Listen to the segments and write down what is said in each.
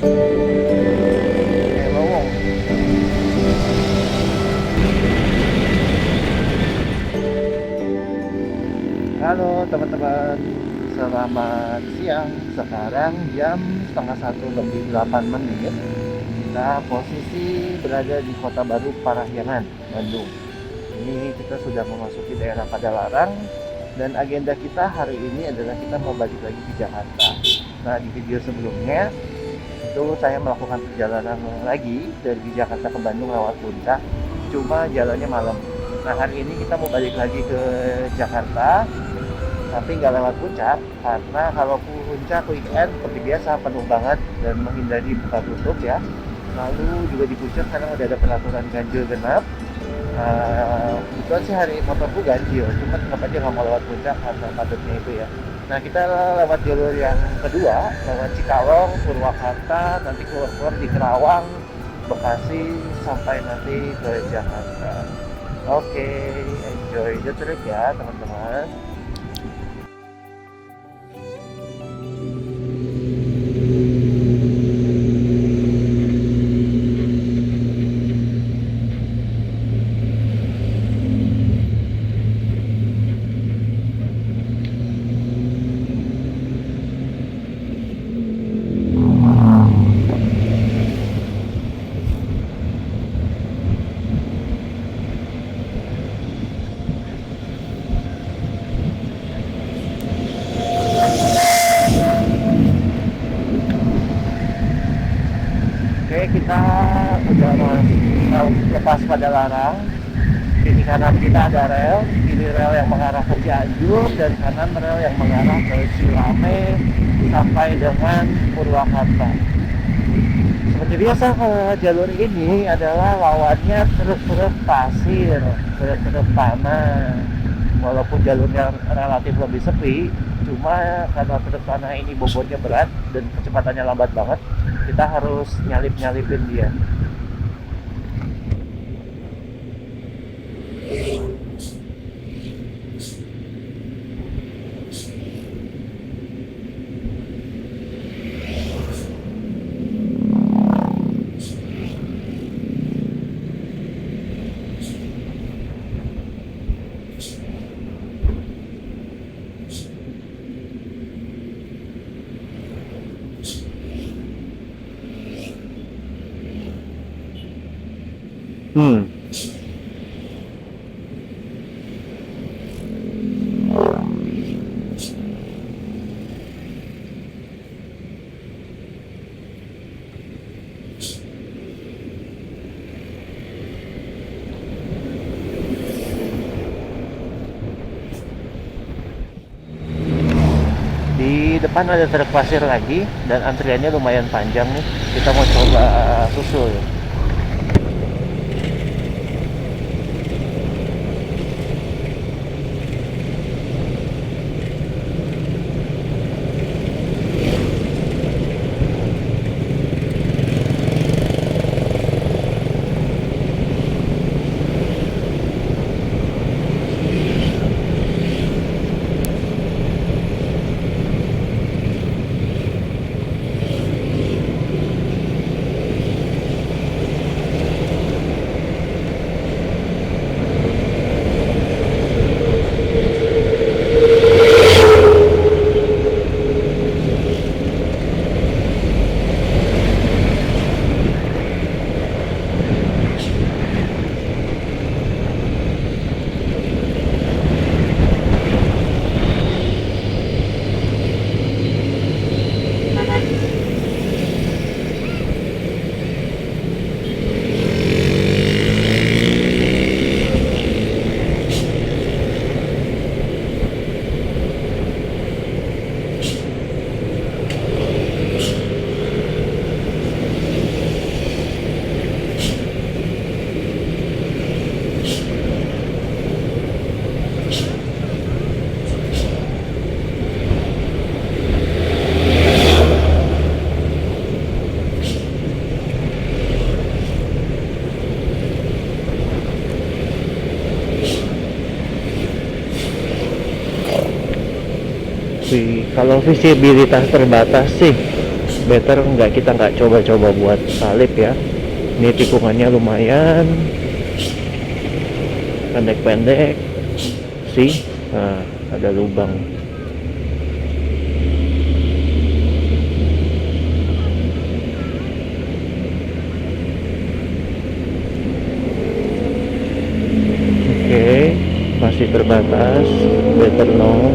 Lowong. Halo teman-teman, selamat siang. Sekarang jam setengah satu lebih 8 menit. Kita posisi berada di Kota Baru Parahyangan, Bandung. Ini kita sudah memasuki daerah Padalarang. Dan agenda kita hari ini adalah kita mau balik lagi ke Jakarta. Nah, di video sebelumnya itu saya melakukan perjalanan lagi dari Jakarta ke Bandung lewat Puncak, cuma jalannya malam. Nah, hari ini kita mau balik lagi ke Jakarta, tapi nggak lewat Puncak, karena kalau Puncak weekend seperti biasa penuh banget dan menghindari buka tutup ya. Lalu juga di Puncak sekarang udah ada peraturan ganjil genap. Kebetulan sih hari motorku ganjil, cuma tetap aja nggak mau lewat Puncak karena padatnya itu ya. Nah, kita lewat jalur yang kedua, lewat Cikalong, Purwakarta, nanti keluar di Kerawang, Bekasi, sampai nanti ke Jakarta. Oke, enjoy the trip ya teman-teman. Oke, kita udah mau lepas Padalarang. Kiri kanan kita ada rel, kiri rel yang mengarah ke Cianjur dan kanan rel yang mengarah ke Cilame sampai dengan Purwakarta. Seperti biasa jalur ini adalah lawannya truk-truk pasir, truk-truk tanah. Walaupun jalurnya relatif lebih sepi, cuma karena truk tanah ini bobotnya berat dan kecepatannya lambat banget, kita harus nyalip-nyalipin dia. Hmm. Di depan ada truk pasir lagi dan antriannya lumayan panjang nih. Kita mau coba susul. Kalau visibilitas terbatas sih better nggak, kita nggak coba-coba buat salib ya. Ini tikungannya lumayan pendek-pendek sih. Nah, ada lubang. Oke, masih terbatas, better no.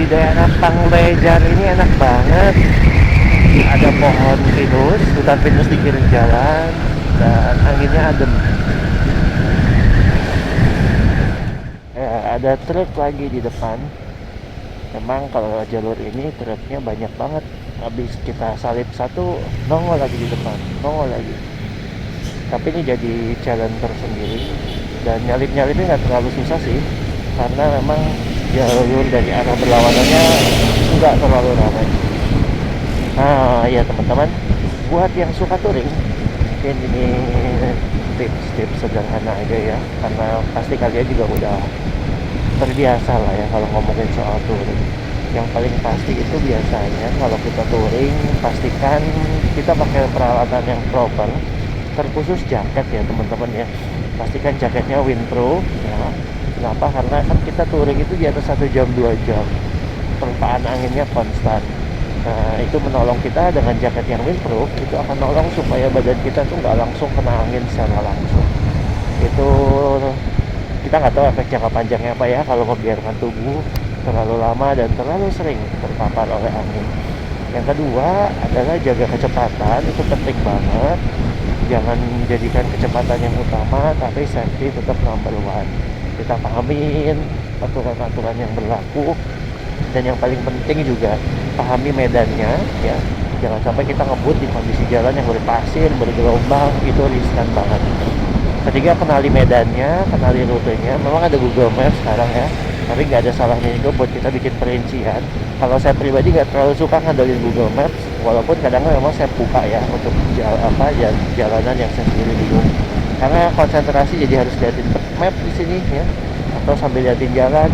Daerah Panglejar ini enak banget, ada pohon pinus, hutan pinus di kiri jalan, dan anginnya adem. Ada truk lagi di depan. Memang kalau jalur ini truknya banyak banget. Habis kita salip satu, nongol lagi di depan, nongol lagi. Tapi ini jadi jalan tersendiri, dan nyalip-nyalipnya nggak terlalu susah sih, karena memang jalur dari arah berlawanannya nggak terlalu ramai. Nah ya teman-teman, buat yang suka touring, mungkin ini tips-tips sederhana aja ya, karena pasti kalian juga udah terbiasa lah ya kalau ngomongin soal touring. Yang paling pasti itu biasanya kalau kita touring, pastikan kita pakai peralatan yang proper, terkhusus jaket ya teman-teman ya. Pastikan jaketnya windproof ya. Kenapa? Karena kan kita touring itu di atas 1 jam 2 jam, terpaan anginnya konstan. Nah itu menolong kita dengan jaket yang windproof, itu akan nolong supaya badan kita tuh nggak langsung kena angin secara langsung. Itu kita nggak tahu efek jangka panjangnya apa ya kalau membiarkan tubuh terlalu lama dan terlalu sering terpapar oleh angin. Yang kedua adalah jaga kecepatan, itu penting banget. Jangan jadikan kecepatan yang utama, tapi safety tetap number one. Kita pahamin aturan-aturan yang berlaku, dan yang paling penting juga pahami medannya ya. Jangan sampai kita ngebut di kondisi jalan yang berpasir, bergelombang, itu riskan banget. Ketiga, kenali medannya, kenali rutenya. Memang ada Google Maps sekarang ya, tapi nggak ada salahnya juga buat kita bikin perincian. Kalau saya pribadi nggak terlalu suka ngandelin Google Maps, walaupun kadang-kadang memang saya buka ya untuk jalanan yang saya sendiri bingung. Karena konsentrasi jadi harus liatin map di sini ya, atau sambil liatin jalan.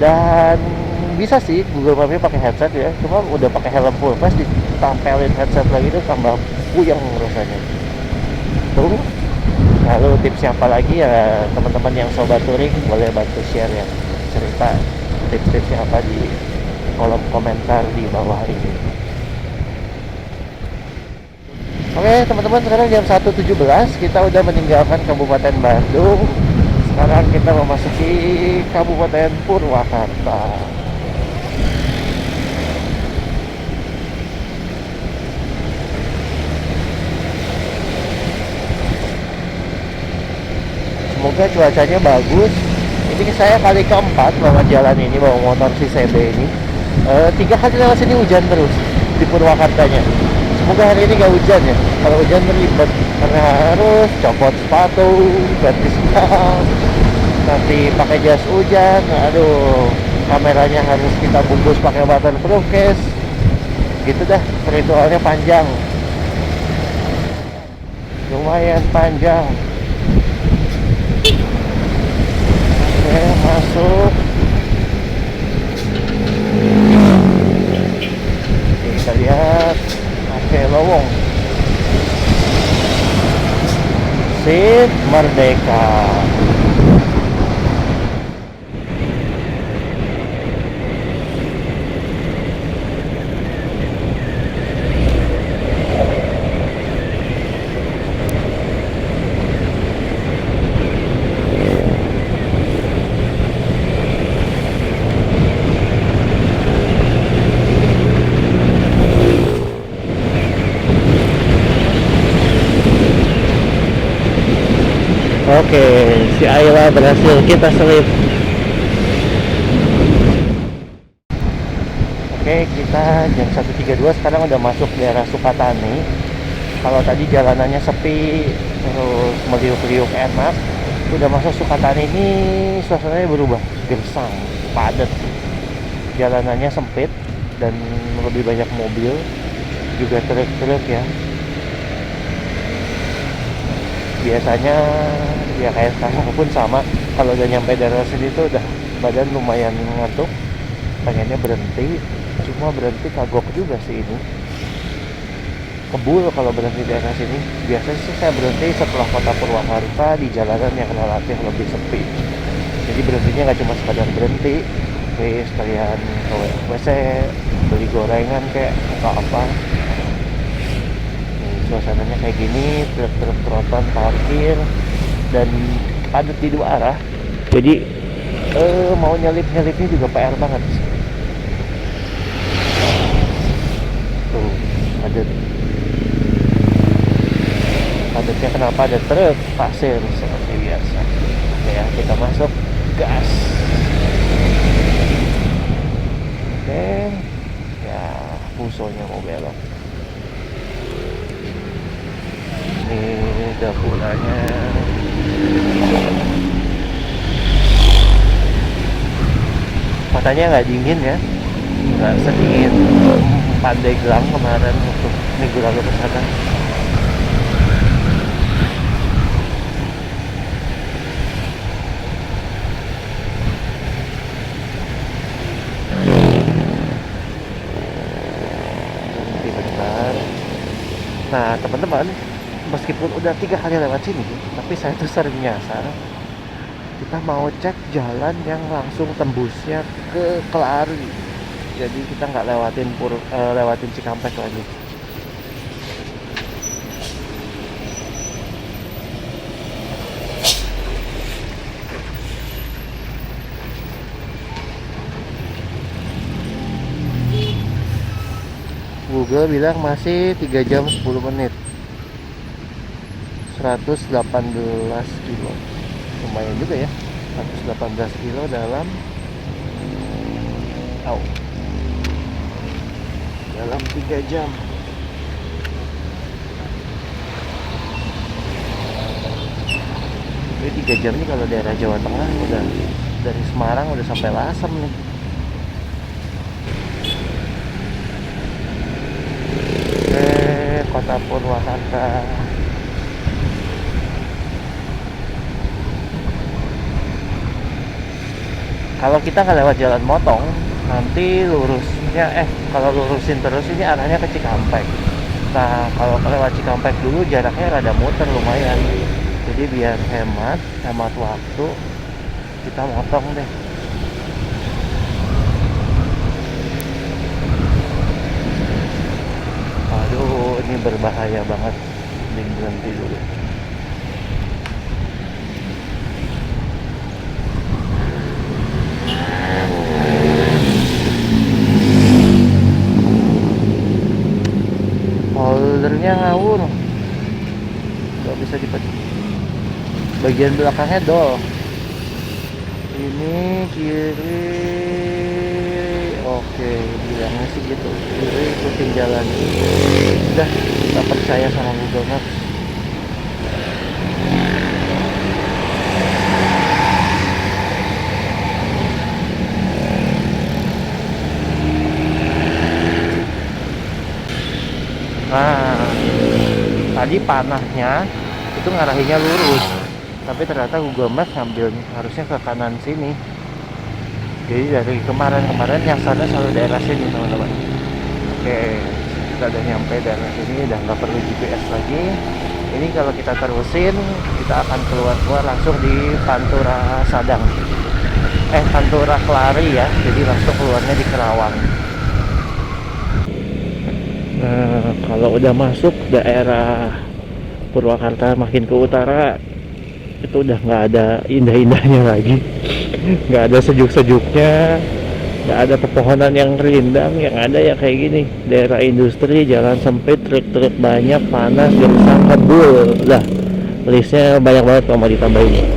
Dan bisa sih Google Mapnya pakai headset ya, cuma udah pakai helm full face ditampelin headset lagi itu tambah puyeng rasanya. Tuh. Lalu tipsnya apa lagi ya, teman-teman yang sobat touring boleh bantu share ya, cerita tips-tipsnya apa di kolom komentar di bawah ini. Oke teman-teman, sekarang jam 1.17, kita udah meninggalkan Kabupaten Bandung. Sekarang kita memasuki Kabupaten Purwakarta. Semoga cuacanya bagus. Ini saya kali keempat bawa jalan ini, bawa motor si CB ini. 3 kali lewat sini hujan terus di Purwakartanya. Semoga hari ini gak hujan ya. Kalau hujan ribet karena harus copot sepatu, ganti sendal, nanti pakai jas hujan. Aduh, kameranya harus kita bungkus pakai waterproof case. Gitu dah, ritualnya panjang, lumayan panjang. Oke, masuk. Kita lihat. Oke, lowong. Sip, merdeka. Oke, si Ayla berhasil kita selip. Oke, kita jam 1.32 sekarang udah masuk daerah Sukatani. Kalau tadi jalanannya sepi, terus meliuk-liuk enak, udah masuk Sukatani ini suasananya berubah, gersang, padat. Jalanannya sempit dan lebih banyak mobil, juga truk-truk ya. Biasanya ya kayak sekarang pun sama, kalau udah nyampe daerah sini tuh udah badan lumayan ngantuk, pengennya berhenti, cuma berhenti kagok juga sih ini. Kebul kalau berhenti di daerah sini. Biasanya sih saya berhenti setelah kota Purwakarta di jalanan yang relatif lebih sepi. Jadi berhentinya nggak cuma sekadar berhenti, tapi sekalian ke WC, beli gorengan kayak atau apa. Nih, suasananya kayak gini, truk-truk tronton parkir dan padat di dua arah. Jadi mau nyelip-nyelipnya juga PR banget. Tuh, padat. Padatnya kenapa ada truk pasir seperti biasa. Oke ya, kita masuk, gas. Oke ya, pusonya mau belok. Ini dapuranya. Matanya nggak dingin ya, nggak sedingin Pandeglang kemarin waktu minggu lalu ke sana. Nah teman-teman, meskipun udah 3 kali lewat sini, tapi saya tuh sering nyasar. Kita mau cek jalan yang langsung tembusnya ke Kelari. Jadi kita nggak lewatin Cikampek lagi. Google bilang masih 3 jam 10 menit, 118 kilo. Lumayan juga ya, 118 kilo dalam dalam 3 jam. Ini 3 jam ini kalau daerah Jawa Tengah udah dari Semarang udah sampai Lasem nih. Kota Purwakarta. Kalau kita nggak lewat jalan motong, nanti lurusnya kalau lurusin terus ini arahnya ke Cikampek. Nah kalau lewat Cikampek dulu jaraknya rada muter lumayan, jadi biar hemat waktu, kita motong deh. Aduh, ini berbahaya banget, mending berhenti dulu. Holdernya ngawur, nggak bisa dipencet. Bagian belakangnya dol. Ini kiri. Oke, bilangnya sih gitu. Kiri ikutin jalan. Udah, kita percaya sama Google Maps. Nah, tadi panahnya itu ngarahinnya lurus, tapi ternyata Google Maps ngambil harusnya ke kanan sini. Jadi dari kemarin yang sana selalu daerah sini teman-teman. Oke, kita udah nyampe daerah sini, udah nggak perlu GPS lagi. Ini kalau kita terusin, kita akan keluar langsung di Pantura Sadang. Pantura Kelari ya, jadi langsung keluarnya di Kerawang. Nah, kalau udah masuk daerah Purwakarta makin ke utara, itu udah nggak ada indah-indahnya lagi, nggak ada sejuk-sejuknya, nggak ada pepohonan yang rindang. Yang ada ya kayak gini, daerah industri, jalan sempit, truk-truk banyak, panas, gersang, kebul. Lah, listnya banyak banget kalau mau ditambahin.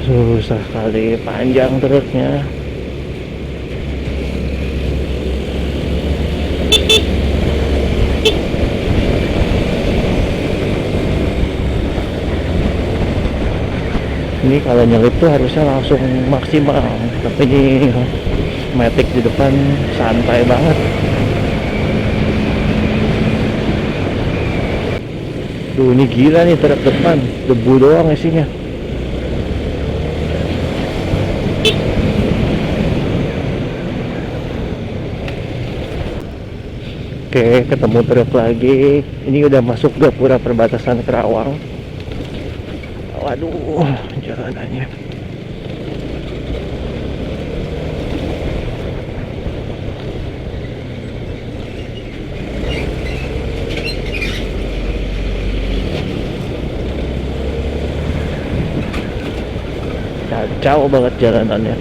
Susah kali, panjang truknya. Ini kalau nyelip tuh harusnya langsung maksimal, tapi ini Matic di depan santai banget. Duh, ini gila nih truk depan, debu doang isinya. Oke, ketemu truk lagi. Ini udah masuk gapura perbatasan Kerawang. Waduh, jalanannya. Kacau banget jalanannya.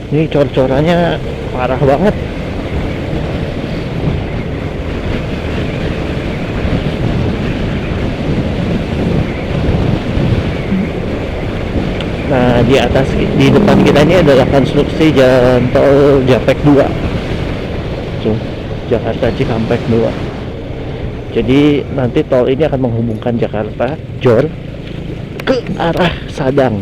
Ini cor-corannya parah banget. Nah, di atas, di depan kita ini adalah konstruksi jalan tol Japek 2. Tuh, Jakarta Cikampek 2. Jadi nanti tol ini akan menghubungkan Jakarta Jor ke arah Sadang.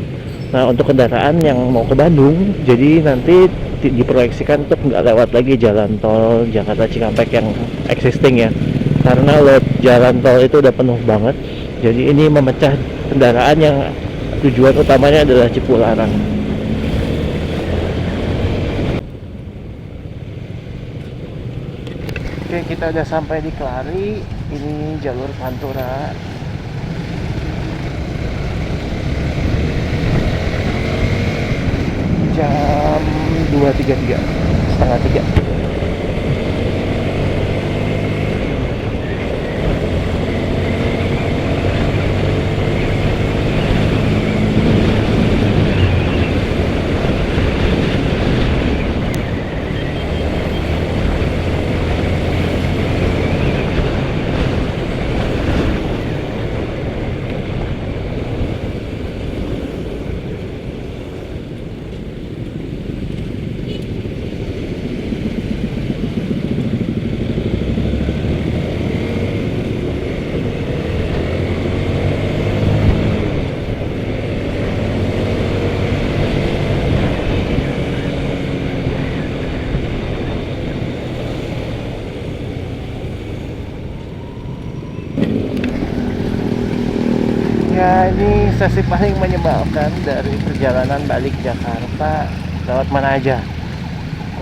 Nah, untuk kendaraan yang mau ke Bandung, jadi nanti diproyeksikan untuk nggak lewat lagi jalan tol Jakarta Cikampek yang existing ya, karena load jalan tol itu udah penuh banget. Jadi ini memecah kendaraan yang tujuan utamanya adalah Cipularang. Oke, kita udah sampai di Kelari. Ini jalur Pantura. Jam 2.33, setengah 3. Ya, ini sesi paling menyebalkan dari perjalanan balik Jakarta. Lewat mana aja?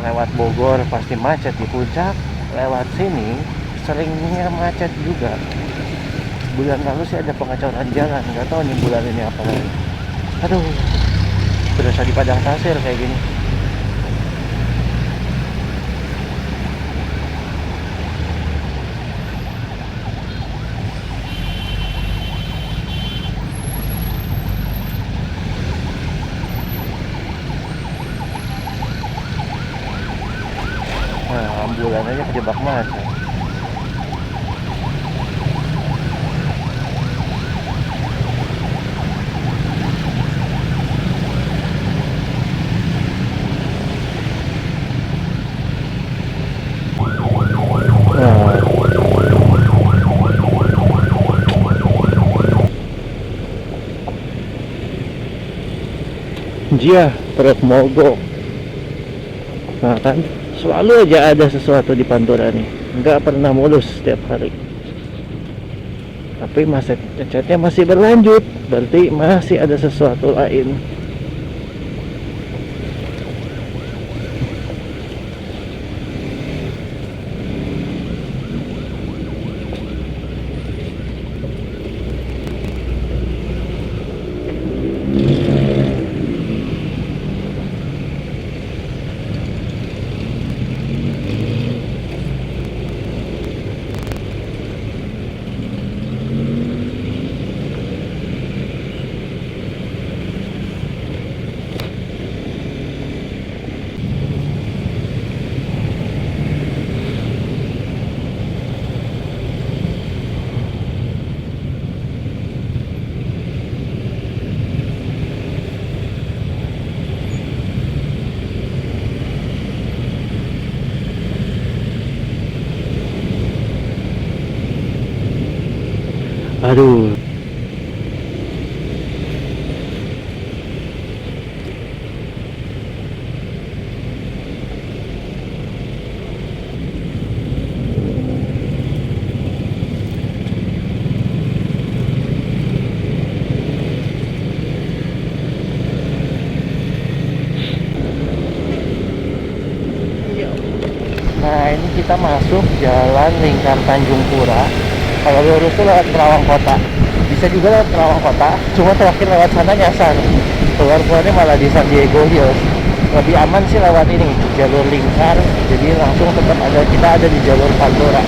Lewat Bogor pasti macet di puncak. Lewat sini seringnya macet juga. Bulan lalu sih ada pengecoran jalan, nggak tahu nih bulan ini apa lagi. Aduh, berasa di padang pasir kayak gini. Nah, ambulan aja kejebak macet. Dia truk mogok. Nah kan, selalu aja ada sesuatu di Pantura nih. nggak pernah mulus setiap hari. Tapi macetnya masih berlanjut, berarti masih ada sesuatu lain. Aduh. Nah, ini kita masuk jalan lingkar Tanjung Pura. Kalau lurus tuh lewat Kerawang Kota. Bisa juga lewat Kerawang Kota, cuma terakhir lewat sana nyasar. Keluarnya malah di San Diego Hills. Lebih aman sih lewat ini, jalur lingkar. Jadi langsung tetap kita ada di jalur Pandora.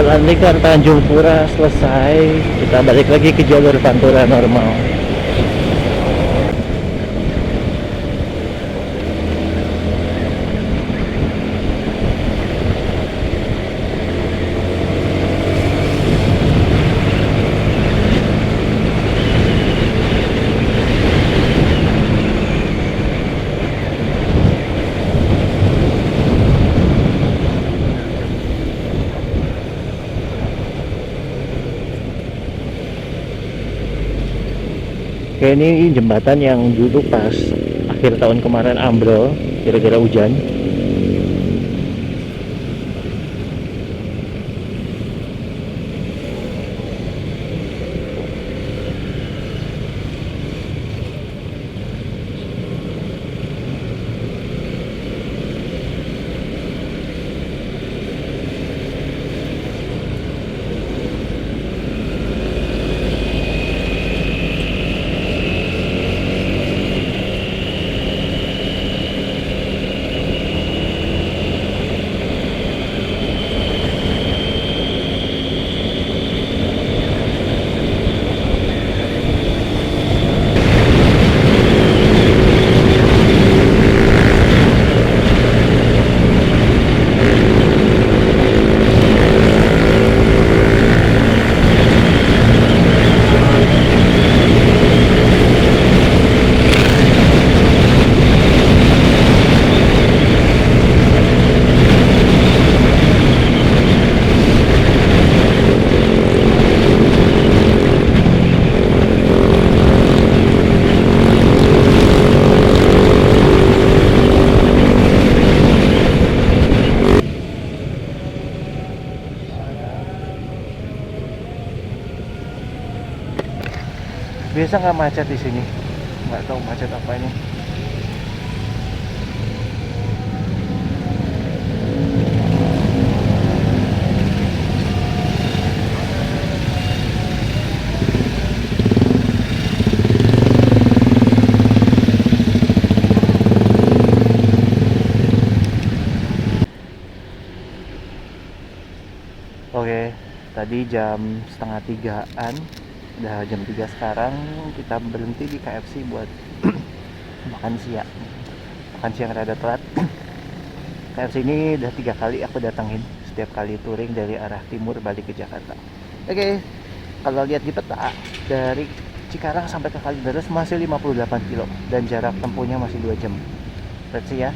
Jalan Lingkar Tanjung Pura selesai, kita balik lagi ke jalur Pantura normal. Oke, ini jembatan yang dulu pas akhir tahun kemarin ambrol gara-gara hujan. Biasa nggak macet di sini, nggak tahu macet apa ini. Oke, tadi jam setengah tigaan, udah jam 3 sekarang, kita berhenti di KFC buat makan siang rada telat. KFC ini udah 3 kali aku datangin, setiap kali touring dari arah timur balik ke Jakarta. Oke, kalau lihat di peta, dari Cikarang sampai ke Kalideres masih 58 kilo dan jarak tempuhnya masih 2 jam. Let's see ya,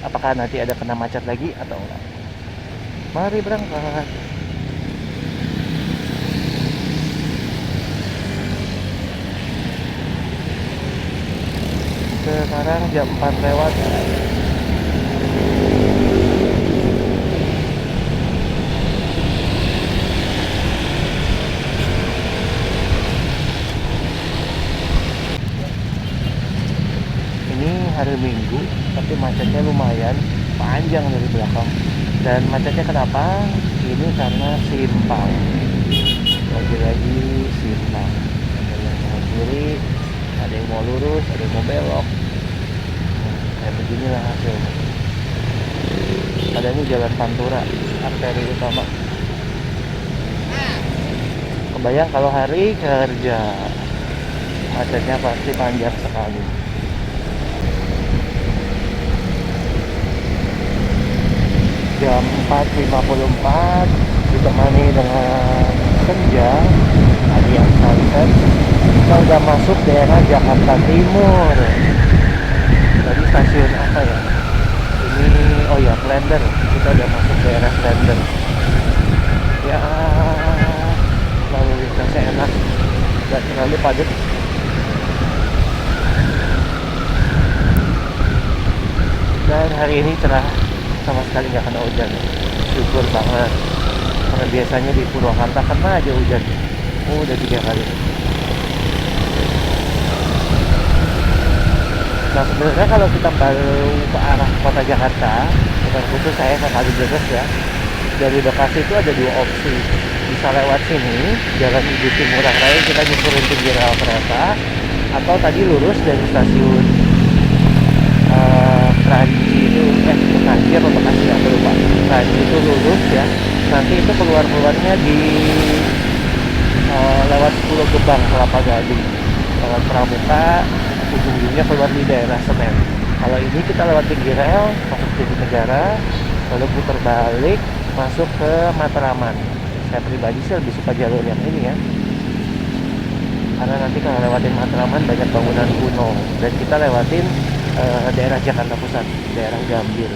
apakah nanti ada kena macet lagi atau enggak. Mari berangkat. Sekarang jam 4 lewat. Ini hari Minggu, tapi macetnya lumayan panjang dari belakang. Dan macetnya kenapa? Ini karena simpang. Lagi-lagi simpang. Ada yang mau kiri, ada yang mau lurus, ada yang mau belok. Kayak beginilah hasilnya. Padahal ini jalan Pantura, arteri utama. Kebayang kalau hari kerja, macetnya pasti panjang sekali. Jam 4.54 ditemani dengan senja, hari yang sunset. Kita udah masuk daerah Jakarta Timur. Tadi stasiun apa ya? Ini, oh ya, Klender. Kita udah masuk daerah Klender. Ya, lalu lintasnya enak, gak terlalu padat. Dan hari ini cerah, sama sekali nggak kena hujan. Syukur banget, karena biasanya di Purwakarta kena aja hujan. Udah 3 kali. Nah, sebenarnya kalau kita baru ke arah kota Jakarta, bukan khusus saya ke Kalideres ya, dari Bekasi itu ada 2 opsi. Bisa lewat sini, jalan Ibu Timurang Raya, kita nyusurin pinggir rel kereta, atau tadi lurus dari stasiun Kranji itu, Kranji apa Bekasi, aku lupa. Kranji itu lurus ya, nanti itu keluarnya di lewat Pulau Gebang, Kelapa Gading, lewat Pramuka, ujung-ujungnya keluar di daerah Senen. Kalau ini kita lewat pinggir rel masuk Jatinegara, lalu putar balik masuk ke Matraman. Saya pribadi sih lebih suka jalur yang ini ya, karena nanti kalau lewatin Matraman banyak bangunan kuno, dan kita lewatin daerah Jakarta Pusat, daerah Gambir.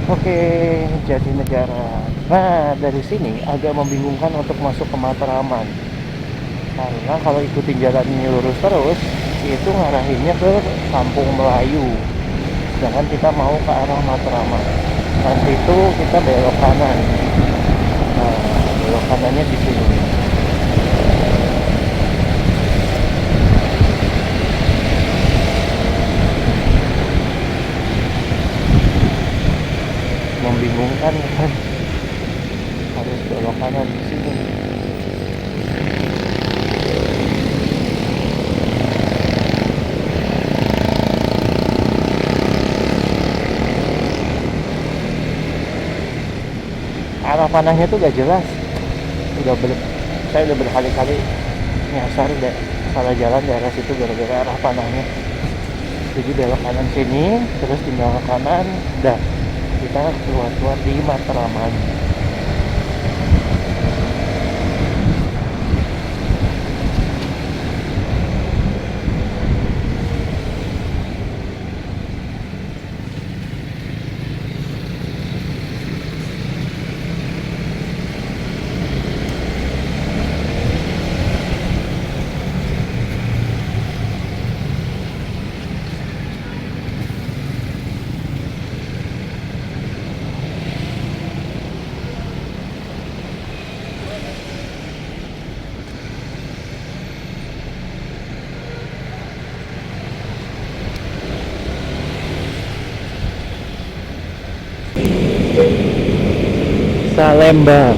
Oke, Jatinegara. Nah, dari sini agak membingungkan untuk masuk ke Matraman. Karena kalau ikutin jalan ini lurus terus, itu ngarahinnya ke Kampung Melayu. Sedangkan kita mau ke arah Matraman. Nanti itu kita belok kanan. Nah, belok kanannya di sini. Membingungkan kan, harus belok kanan di sini. Arah panahnya tuh gak jelas. Saya udah berkali-kali nyasar deh, salah jalan daerah situ gara-gara arah panahnya. Jadi belok kanan sini, terus tinggal ke kanan, dah kita keluar di Matraman. Salemba.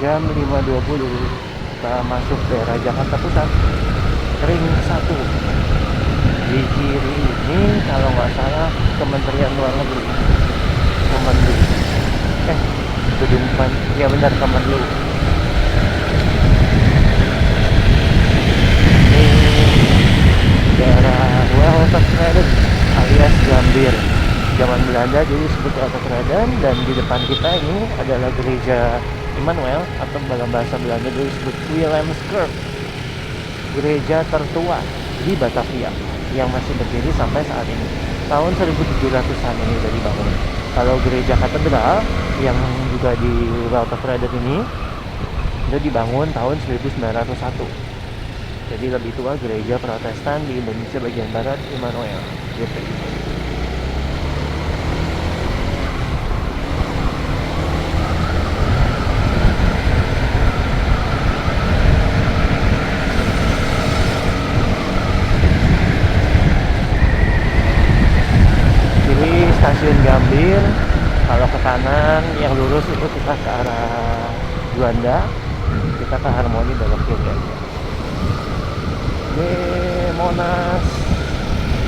Jam 5.20 kita masuk daerah Jakarta Pusat, Ring 1. Di kiri ini kalau nggak salah Kementerian Luar Negeri, Kemenlu. Gedung ya benar, Kemenlu. Ini daerah Weltevreden alias Gambir. Zaman Belanda dulu disebut Weltevreden, dan di depan kita ini adalah gereja Immanuel, atau dalam bahasa Belanda dulu disebut Willemskerk, gereja tertua di Batavia yang masih berdiri sampai saat ini. Tahun 1700-an ini udah dibangun. Kalau gereja katedral yang juga di Weltevreden ini udah dibangun tahun 1901. Jadi lebih tua gereja Protestan di Indonesia bagian barat, Immanuel gitu. stasiun Gambir. Kalau ke kanan yang lurus itu kita ke arah Juanda, kita ke Harmoni belok kiri aja. Ini Monas,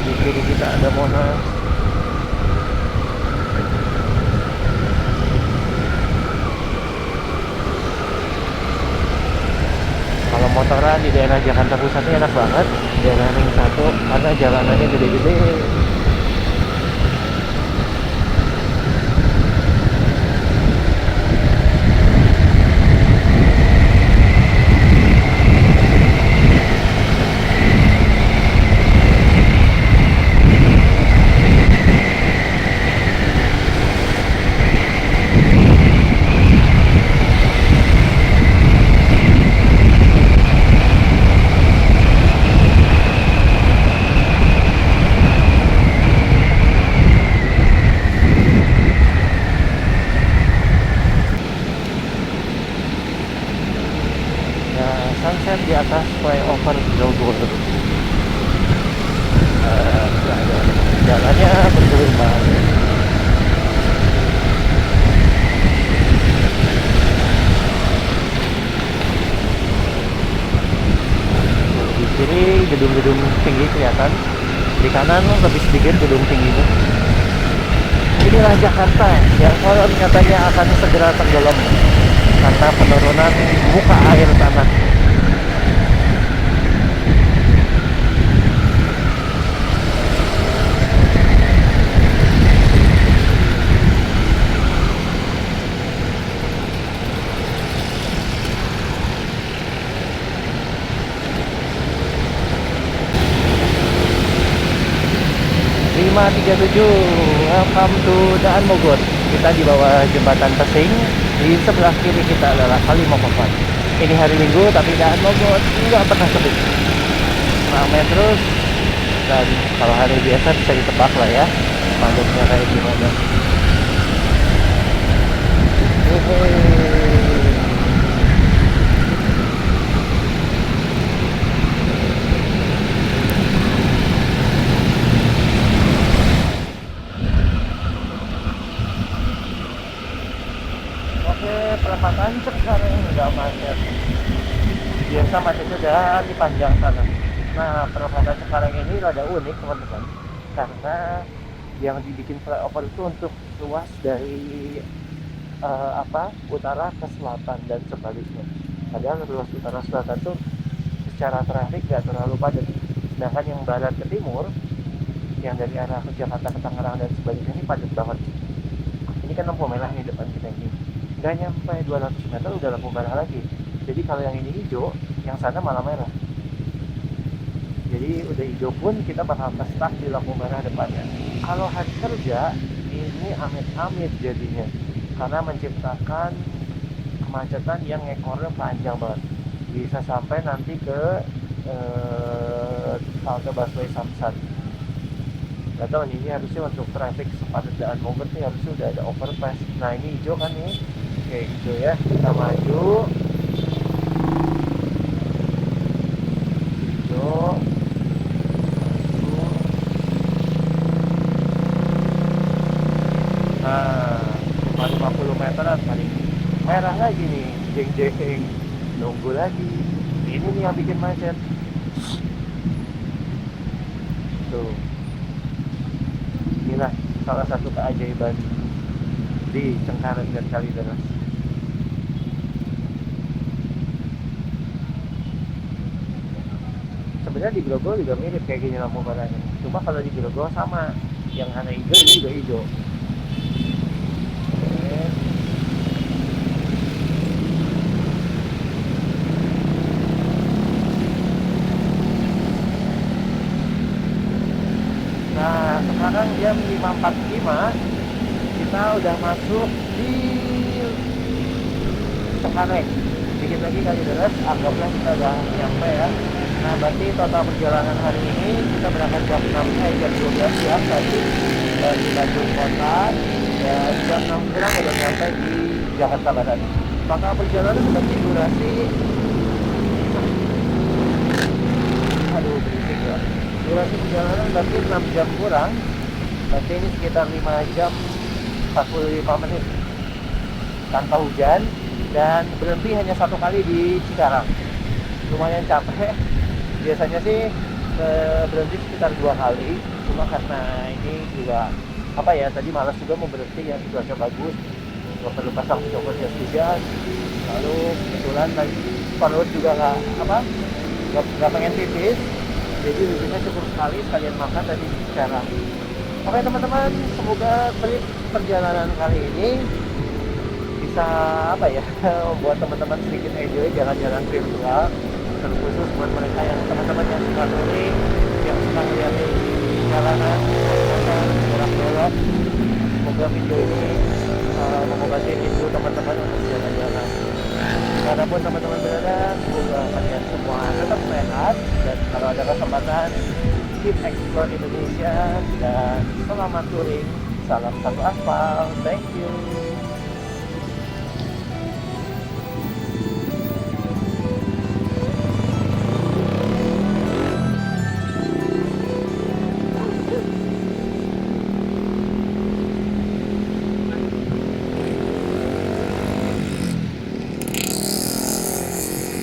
di kiri kita ada Monas. Kalau motoran di daerah Jakarta Pusat ini enak banget, daerah Ring 1 karena jalanannya gede-gede. Sunset di atas flyover Grogol. Jalannya bergelombang. Di kiri gedung-gedung tinggi kelihatan, di kanan lebih sedikit gedung tingginya. Inilah Jakarta yang konon katanya akan segera tenggelam karena penurunan muka air tanah. Lima 37, welcome to Daan Mogot. Kita di bawah jembatan Pesing. Di sebelah kiri kita adalah Kalimopofan. Ini hari Minggu tapi Daan Mogot nggak pernah sepi. Ramai terus. Dan kalau hari biasa bisa ditebak lah ya macetnya kayak gimana. Perempatan sekarang nggak macet. Biasa macetnya dari panjang sana. Nah, perempatan sekarang ini rada unik teman-teman, karena yang dibikin flyover itu untuk luas dari utara ke selatan dan sebaliknya. Padahal luas utara selatan tuh secara trafik nggak terlalu padat. Sedangkan yang barat ke timur, yang dari arah ke Jakarta ke Tangerang dan sebaliknya ini padat banget. Ini kan lampu merah nih depan kita ini. Nggak nyampe 200 meter udah lampu merah lagi. Jadi kalau yang ini hijau, yang sana malah merah. Jadi udah hijau pun kita bakal stuck di lampu merah depannya. Kalau hari kerja, ini amit-amit jadinya. Karena menciptakan kemacetan yang ekornya panjang banget. Bisa sampai nanti ke halte busway Samsat. Gak tau nih, ini harusnya untuk traffic sepadat Daan Mogot nih harusnya udah ada overpass. Nah ini hijau kan nih. Oke, hijau ya, kita maju. Hijau. Nah, cuma 50 meteran paling. Merah lagi nih, jeng-jeng. Nunggu lagi. Ini nih yang bikin macet. Tuh. Inilah salah satu keajaiban di Cengkareng dan Kalideres. Sebenarnya di Grogol juga mirip kayak gini lampu merahnya. Cuma kalau di Grogol sama, yang hanya hijau ini juga hijau. Oke. Nah, sekarang jam 5.45 kita udah masuk di Cengkareng. Dikit lagi Kalideres, anggaplah kita udah nyampe ya. Nah, berarti total perjalanan hari ini kita berangkat jam 6 jam 12 siang tadi dari Bandung Kota, dan jam 6 kurang udah sampai di Jakarta Barat. Maka perjalanan berarti durasi berisik ya. Durasi perjalanan berarti 6 jam kurang Berarti ini sekitar 5 jam 45 menit tanpa hujan, dan berhenti hanya satu kali di Cikarang. Lumayan capek. Biasanya sih berhenti sekitar 2 kali, cuma karena ini juga apa ya, tadi malas juga mau berhenti ya, cuaca bagus, nggak perlu pasang cover jas hujan. Lalu kebetulan tadi perut juga nggak pengen pipis, jadi ujungnya cukup sekalian makan tadi di Cikarang. Oke teman-teman, semoga trip perjalanan kali ini bisa apa ya, membuat teman-teman sedikit enjoy jalan-jalan virtual, terkhusus buat mereka yang teman-teman yang suka touring, yang suka ngeliatin jalanan, belok-belok. Semoga video ini mengobati rindu teman-teman untuk jalan-jalan. Dimanapun teman-teman berada, semoga kalian semua tetap sehat, dan kalau ada kesempatan keep explore Indonesia, dan selamat touring. Salam satu aspal. Thank you.